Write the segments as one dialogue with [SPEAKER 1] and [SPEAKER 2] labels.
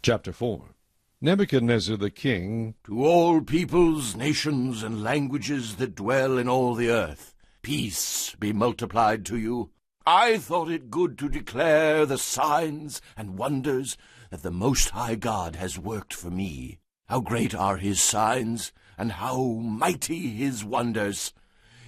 [SPEAKER 1] Chapter 4. Nebuchadnezzar the king,
[SPEAKER 2] To all peoples, nations, and languages that dwell in all the earth, peace be multiplied to you. I thought it good to declare the signs and wonders that the Most High God has worked for me. How great are his signs, and how mighty his wonders!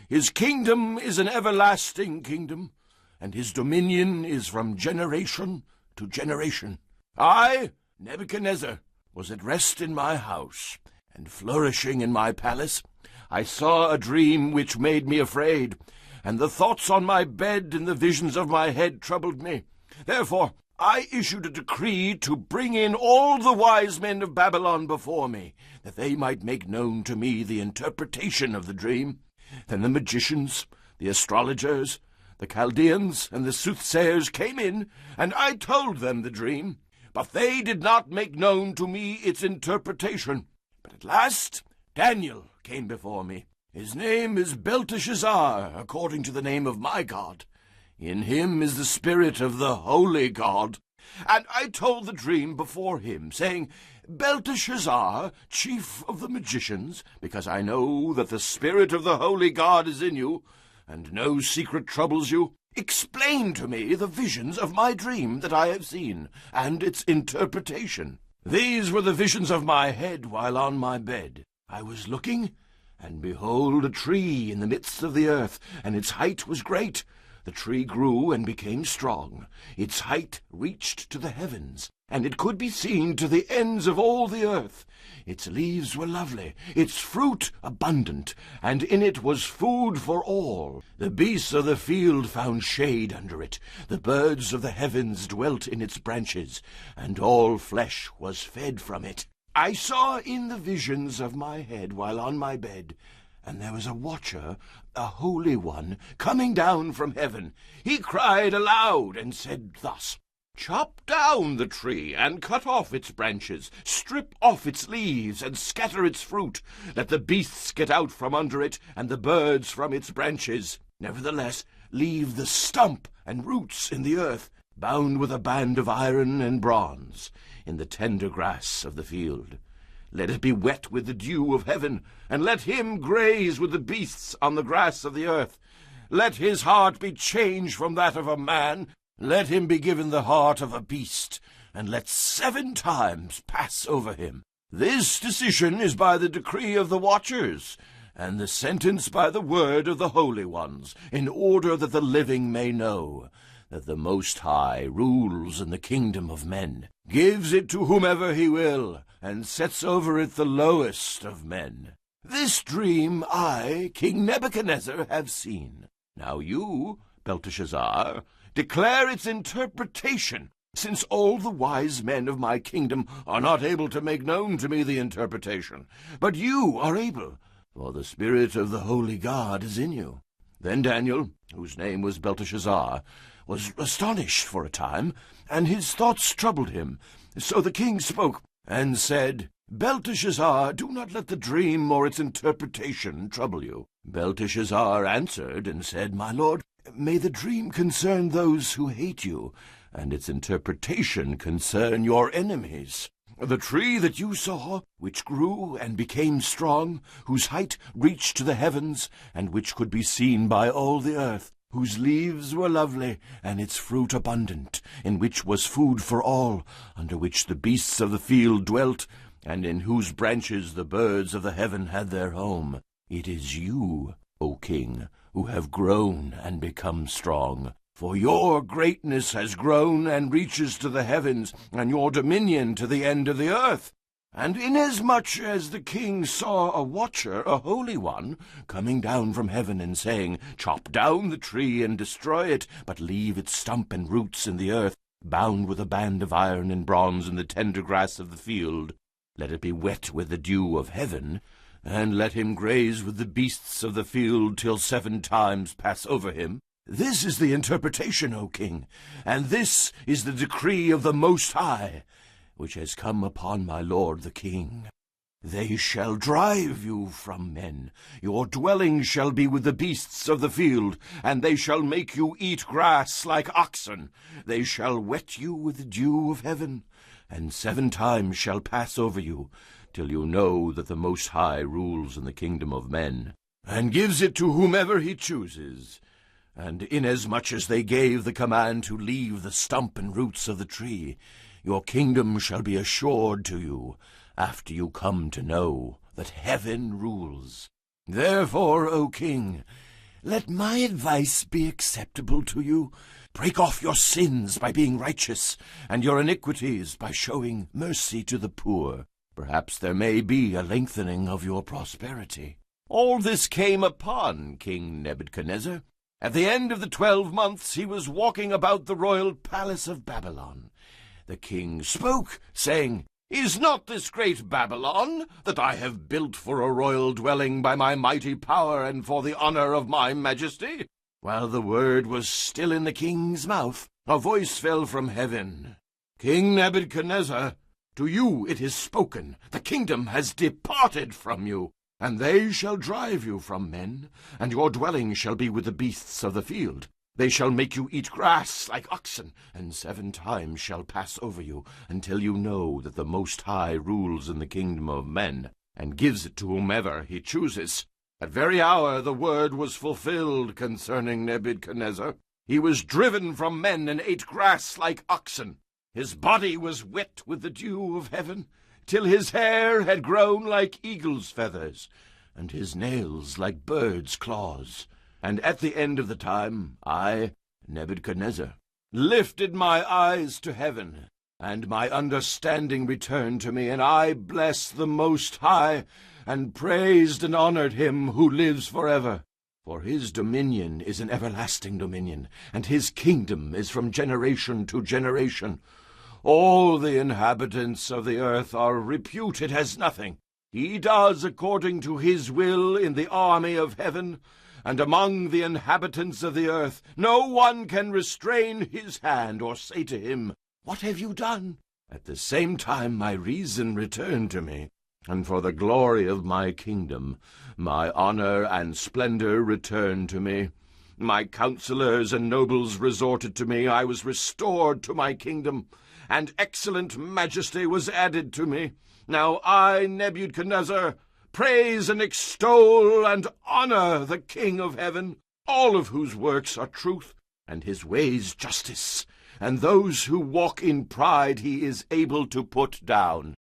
[SPEAKER 2] His kingdom is an everlasting kingdom, and his dominion is from generation to generation. I, Nebuchadnezzar, was at rest in my house, and flourishing in my palace. I saw a dream which made me afraid, and the thoughts on my bed and the visions of my head troubled me. Therefore I issued a decree to bring in all the wise men of Babylon before me, that they might make known to me the interpretation of the dream. Then the magicians, the astrologers, the Chaldeans, and the soothsayers came in, and I told them the dream. But they did not make known to me its interpretation. But at last Daniel came before me. His name is Belteshazzar, according to the name of my God. In him is the spirit of the holy God. And I told the dream before him, saying, Belteshazzar, chief of the magicians, because I know that the spirit of the holy God is in you, and no secret troubles you, explain to me the visions of my dream that I have seen, and its interpretation. These were the visions of my head while on my bed. I was looking, and behold, a tree in the midst of the earth, and its height was great. The tree grew and became strong. Its height reached to the heavens, and it could be seen to the ends of all the earth. Its leaves were lovely, its fruit abundant, and in it was food for all. The beasts of the field found shade under it. The birds of the heavens dwelt in its branches, and all flesh was fed from it. I saw in the visions of my head while on my bed, and there was a watcher, a holy one, coming down from heaven. He cried aloud and said thus, Chop down the tree, and cut off its branches, strip off its leaves, and scatter its fruit. Let the beasts get out from under it, and the birds from its branches. Nevertheless, leave the stump and roots in the earth, bound with a band of iron and bronze, in the tender grass of the field. Let it be wet with the dew of heaven, and let him graze with the beasts on the grass of the earth. Let his heart be changed from that of a man. Let him be given the heart of a beast, and let 7 times pass over him. This decision is by the decree of the watchers, and the sentence by the word of the holy ones, in order that the living may know that the Most High rules in the kingdom of men, gives it to whomever he will, and sets over it the lowest of men. This dream I, King Nebuchadnezzar, have seen. Now you, Belteshazzar, declare its interpretation, since all the wise men of my kingdom are not able to make known to me the interpretation. But you are able, for the spirit of the holy God is in you. Then Daniel, whose name was Belteshazzar, was astonished for a time, and his thoughts troubled him. So the king spoke and said, Belteshazzar, do not let the dream or its interpretation trouble you. Belteshazzar answered and said, My lord, may the dream concern those who hate you, and its interpretation concern your enemies. The tree that you saw, which grew and became strong, whose height reached to the heavens, and which could be seen by all the earth, whose leaves were lovely, and its fruit abundant, in which was food for all, under which the beasts of the field dwelt, and in whose branches the birds of the heaven had their home. It is you, O king, who have grown and become strong. For your greatness has grown and reaches to the heavens, and your dominion to the end of the earth. And inasmuch as the king saw a watcher, a holy one, coming down from heaven and saying, Chop down the tree and destroy it, but leave its stump and roots in the earth, bound with a band of iron and bronze in the tender grass of the field, let it be wet with the dew of heaven, and let him graze with the beasts of the field till 7 times pass over him. This is the interpretation, O king, and this is the decree of the Most High, which has come upon my lord the king. They shall drive you from men. Your dwelling shall be with the beasts of the field, and they shall make you eat grass like oxen. They shall wet you with the dew of heaven, and 7 times shall pass over you, till you know that the Most High rules in the kingdom of men, and gives it to whomever he chooses. And inasmuch as they gave the command to leave the stump and roots of the tree, your kingdom shall be assured to you, after you come to know that heaven rules. Therefore, O king, let my advice be acceptable to you. Break off your sins by being righteous, and your iniquities by showing mercy to the poor. Perhaps there may be a lengthening of your prosperity. All this came upon King Nebuchadnezzar. At the end of the 12 months he was walking about the royal palace of Babylon. The king spoke, saying, Is not this great Babylon, that I have built for a royal dwelling by my mighty power and for the honor of my majesty? While the word was still in the king's mouth, a voice fell from heaven. King Nebuchadnezzar, to you it is spoken, the kingdom has departed from you, and they shall drive you from men, and your dwelling shall be with the beasts of the field. They shall make you eat grass like oxen, and 7 times shall pass over you, until you know that the Most High rules in the kingdom of men, and gives it to whomever he chooses. That very hour the word was fulfilled concerning Nebuchadnezzar. He was driven from men and ate grass like oxen. His body was wet with the dew of heaven, till his hair had grown like eagle's feathers, and his nails like birds' claws. And at the end of the time, I, Nebuchadnezzar, lifted my eyes to heaven, and my understanding returned to me, and I blessed the Most High, and praised and honored him who lives forever. For his dominion is an everlasting dominion, and his kingdom is from generation to generation. All the inhabitants of the earth are reputed as nothing. He does according to his will in the army of heaven, and among the inhabitants of the earth no one can restrain his hand or say to him, What have you done? At the same time my reason returned to me, and for the glory of my kingdom my honor and splendor returned to me. My counselors and nobles resorted to me. I was restored to my kingdom, and excellent majesty was added to me. Now I, Nebuchadnezzar, praise and extol and honor the King of heaven, all of whose works are truth, and his ways justice, and those who walk in pride he is able to put down.